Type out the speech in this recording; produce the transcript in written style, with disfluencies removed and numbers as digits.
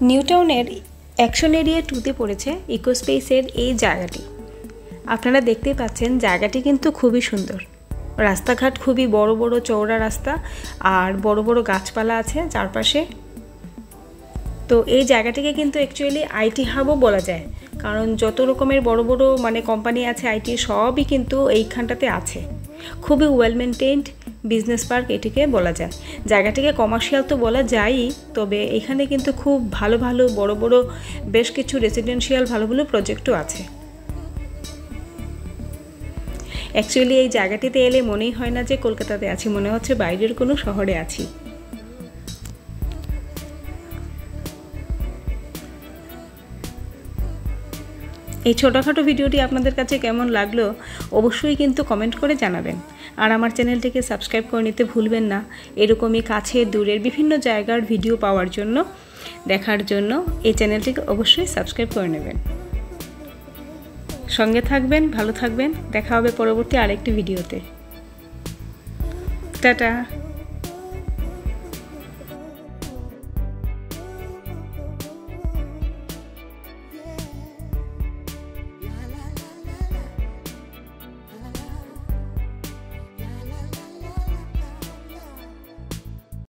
New টাউনের action area 2-তে পড়েছে ইকোস্পেসের এই জায়গাটি। আপনারা দেখতেই পাচ্ছেন জায়গাটি কিন্তু খুবই সুন্দর। রাস্তাঘাট খুবই বড় বড় চওড়া রাস্তা আর বড় বড় গাছপালা আছে চারপাশে। তো এই জায়গাটিকে কিন্তু অ্যাকচুয়ালি আইটি হাবও বলা যায়, কারণ যত রকমের বড় বড় কোম্পানি আছে আইটি সবই কিন্তু এইখানটাতে আছে। খুবই ওয়েল মেনটেইনড বিজনেস পার্ক এটিকে বলা যায়। জায়গাটিকে কমার্শিয়াল তো বলা যায়ই, তবে এখানে কিন্তু খুব ভালো ভালো বড় বড় বেশ কিছু রেসিডেন্সিয়াল ভালো ভালো প্রজেক্টও আছে। অ্যাকচুয়ালি এই জায়গাটিতে এলে মনেই হয় না যে কলকাতাতে আছি, মনে হচ্ছে বাইরের কোনো শহরে আছি। এই ছোটোখাটো ভিডিওটি আপনাদের কাছে কেমন লাগলো অবশ্যই কিন্তু কমেন্ট করে জানাবেন। আর আমার চ্যানেলটিকে সাবস্ক্রাইব করে নিতে ভুলবেন না। এরকমই কাছে দূরের বিভিন্ন জায়গার ভিডিও পাওয়ার জন্য, দেখার জন্য এই চ্যানেলটিকে অবশ্যই সাবস্ক্রাইব করে নেবেন। সঙ্গে থাকবেন, ভালো থাকবেন। দেখা হবে পরবর্তী আরেকটি ভিডিওতে। টাটা।